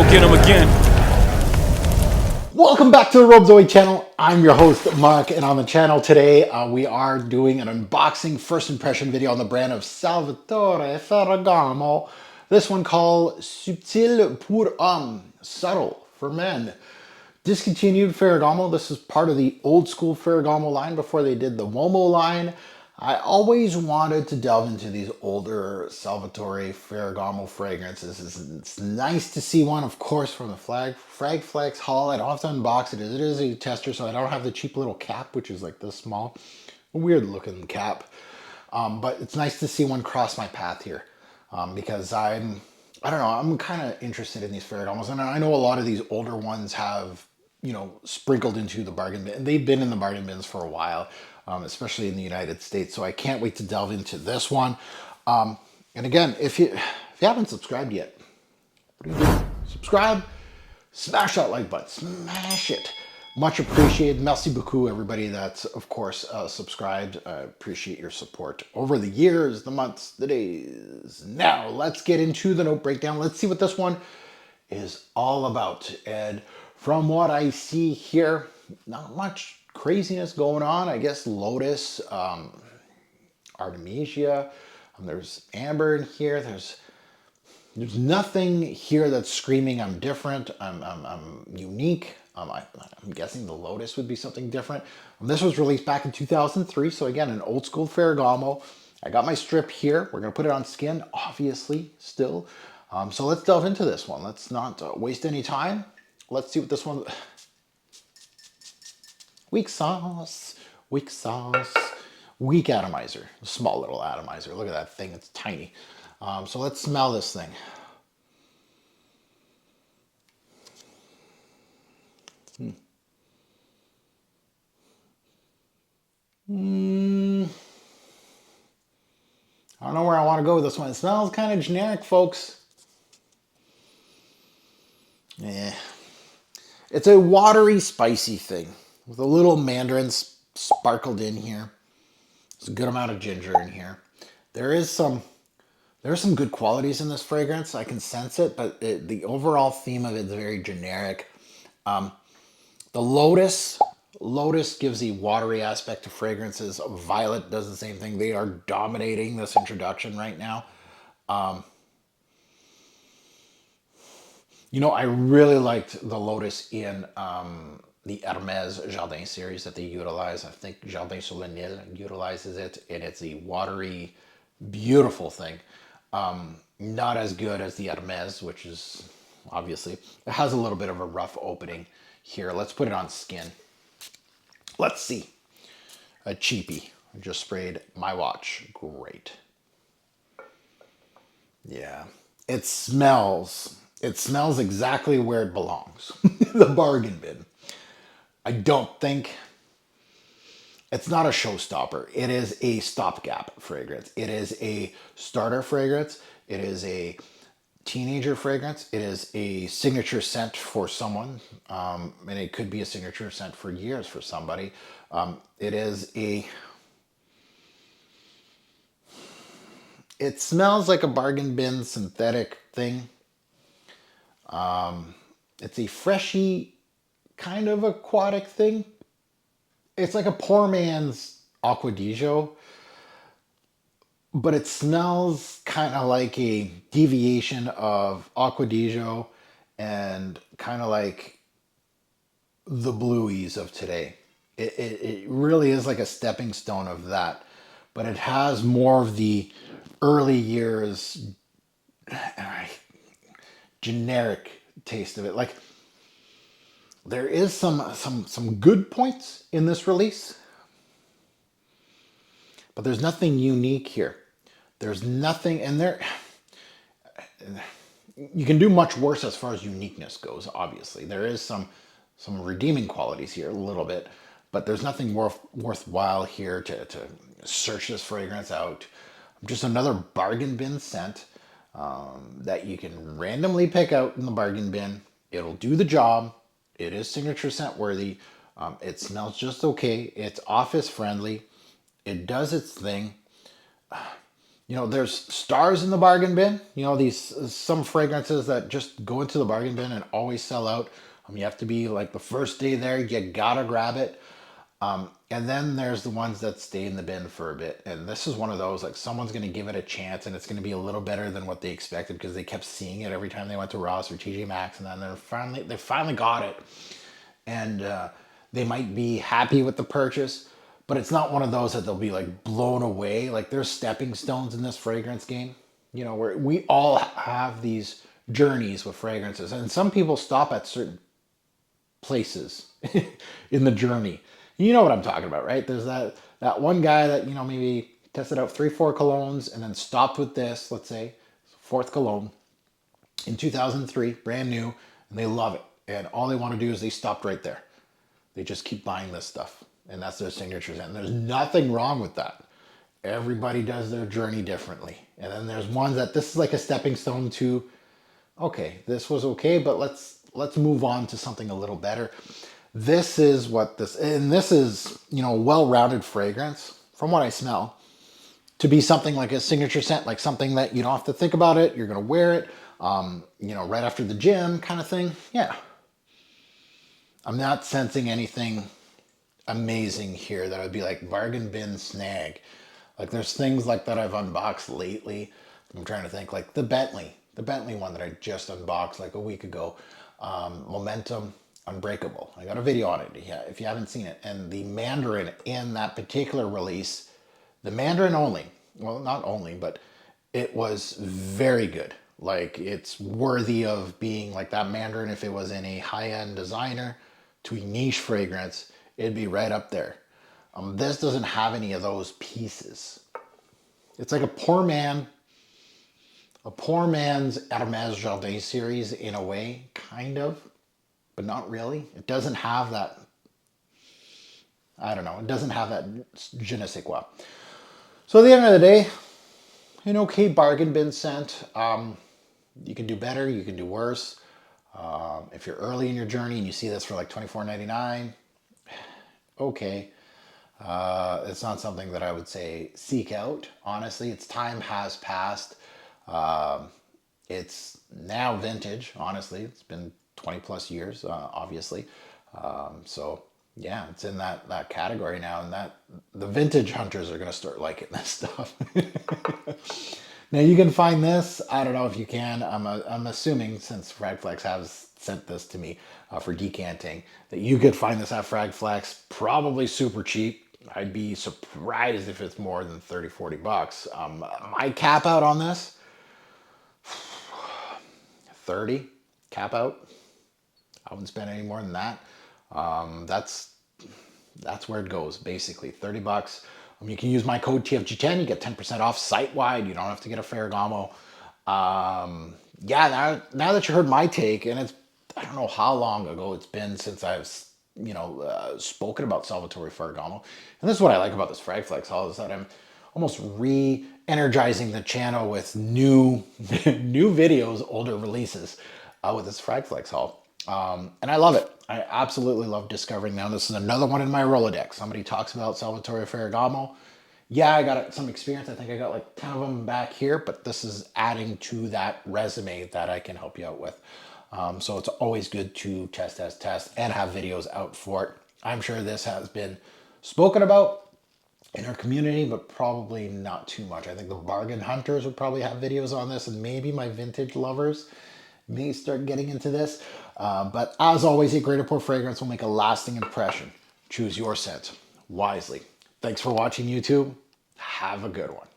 go get him again. Welcome back to the Robezoid channel. I'm your host, Mark, and on the channel today, we are doing an unboxing first impression video on the brand of Salvatore Ferragamo. This one called Subtil pour Homme, Subtle for Men. Discontinued Ferragamo. This is part of the old school Ferragamo line before they did the Momo line. I always wanted to delve into these older Salvatore Ferragamo fragrances. It's nice to see one, of course, from the Fragflex haul. I don't have to unbox it. It is a tester, so I don't have the cheap little cap, which is like this small. A weird looking cap. But it's nice to see one cross my path here because I don't know, I'm kind of interested in these Ferragamos. And I know a lot of these older ones have, you know, sprinkled into the bargain bin. They've been in the bargain bins for a while, especially in the United States. So I can't wait to delve into this one. And again, if you haven't subscribed yet, what are you doing? Subscribe, smash that like button, smash it. Much appreciated. Merci beaucoup, everybody that's, of course, subscribed. I appreciate your support over the years, the months, the days. Now, let's get into the note breakdown. Let's see what this one is all about. And from what I see here, not much craziness going on. I guess Lotus, Artemisia, there's amber in here. There's nothing here that's screaming I'm different, I'm unique. I'm guessing the Lotus would be something different. This was released back in 2003, so again, an old school Ferragamo. I got my strip here. We're gonna put it on skin, obviously, still. So let's delve into this one. Let's not waste any time. Let's see what this one... Weak sauce, weak sauce. Weak atomizer, a small little atomizer. Look at that thing, it's tiny. So let's smell this thing. I don't know where I want to go with this one. It smells kind of generic, folks. Yeah. It's a watery, spicy thing with a little mandarin sparkled in here. There's a good amount of ginger in here. There are some good qualities in this fragrance. I can sense it, but the overall theme of it is very generic. The Lotus gives a watery aspect to fragrances. Violet does the same thing. They are dominating this introduction right now. You know, I really liked the Lotus in the Hermès Jardin series that they utilize. I think Jardin sur le Nil utilizes it, and it's a watery, beautiful thing. Not as good as the Hermès, which is obviously, it has a little bit of a rough opening here. Let's put it on skin. Let's see. A cheapie. I just sprayed my watch. Great. Yeah. It smells exactly where it belongs. The bargain bin. I don't think... It's not a showstopper. It is a stopgap fragrance. It is a starter fragrance. It is a teenager fragrance. It is a signature scent for someone. And it could be a signature scent for years for somebody. It smells like a bargain bin synthetic thing. It's a freshy kind of aquatic thing. It's like a poor man's Acqua di Gio, but it smells kind of like a deviation of Acqua di Gio and kind of like the blueies of today. It really is like a stepping stone of that, but it has more of the early years generic taste of it. Like, there is some good points in this release, but there's nothing unique here. There's nothing in there. You can do much worse as far as uniqueness goes, obviously. There is some redeeming qualities here, a little bit, but there's nothing worthwhile here to search this fragrance out. Just another bargain bin scent that you can randomly pick out in the bargain bin. It'll do the job. It is signature scent worthy. It smells just okay. It's office friendly. It does its thing. You know, there's stars in the bargain bin. You know, these some fragrances that just go into the bargain bin and always sell out. You have to be like the first day there, you gotta grab it. And then there's the ones that stay in the bin for a bit. And this is one of those, like someone's going to give it a chance and it's going to be a little better than what they expected because they kept seeing it every time they went to Ross or TJ Maxx. And then they finally got it. And they might be happy with the purchase, but it's not one of those that they'll be like blown away. Like there's stepping stones in this fragrance game, you know, where we all have these journeys with fragrances. And some people stop at certain places in the journey. You know what I'm talking about, right? There's that one guy that, you know, maybe tested out 3-4 colognes and then stopped with this, let's say, fourth cologne in 2003, brand new, and they love it. And all they want to do is they stopped right there. They just keep buying this stuff. And that's their signature scent. And there's nothing wrong with that. Everybody does their journey differently. And then there's ones that this is like a stepping stone to, okay, this was okay, but let's move on to something a little better. This is what this, and this is, you know, well-rounded fragrance from what I smell to be something like a signature scent, like something that you don't have to think about it. You're going to wear it, you know, right after the gym kind of thing. Yeah. I'm not sensing anything amazing here that would be like bargain bin snag. Like there's things like that I've unboxed lately. I'm trying to think like the Bentley one that I just unboxed like a week ago. Momentum Unbreakable. I got a video on it, yeah, if you haven't seen it. And the Mandarin in that particular release, the Mandarin only, well, not only, but it was very good. Like it's worthy of being like that Mandarin. If it was in a high-end designer to a niche fragrance, it'd be right up there. This doesn't have any of those pieces. It's like a poor man's Hermès Jardin series in a way, kind of, but not really. It doesn't have that, I don't know, it doesn't have that je ne sais quoi. So at the end of the day, an okay bargain bin scent. You can do better, you can do worse. If you're early in your journey and you see this for like $24.99, okay. It's not something that I would say seek out. Honestly, its time has passed. It's now vintage. Honestly, it's been 20 plus years, obviously. So yeah, it's in that category now, and that the vintage hunters are going to start liking this stuff. Now you can find this. I don't know if you can. I'm assuming since Fragflex has sent this to me for decanting that you could find this at Fragflex, probably super cheap. I'd be surprised if it's more than 30-40 bucks. My cap out on this, 30 cap out. I wouldn't spend any more than that. That's where it goes, basically. 30 bucks. You can use my code TFG10. You get 10% off site-wide. You don't have to get a Ferragamo. Yeah, now that you heard my take, and it's, I don't know how long ago it's been since I've, you know, spoken about Salvatore Ferragamo. And this is what I like about this Fragflex haul, is that I'm almost re-energizing the channel with new videos, older releases with this Fragflex haul. And I love it. I absolutely love discovering now. This is another one in my Rolodex. Somebody talks about Salvatore Ferragamo. Yeah, I got some experience. I think I got like 10 of them back here, but this is adding to that resume that I can help you out with. So it's always good to test and have videos out for it. I'm sure this has been spoken about in our community, but probably not too much. I think the bargain hunters would probably have videos on this, and maybe my vintage lovers may start getting into this. But as always, a great pour fragrance will make a lasting impression. Choose your scent wisely. Thanks for watching, YouTube. Have a good one.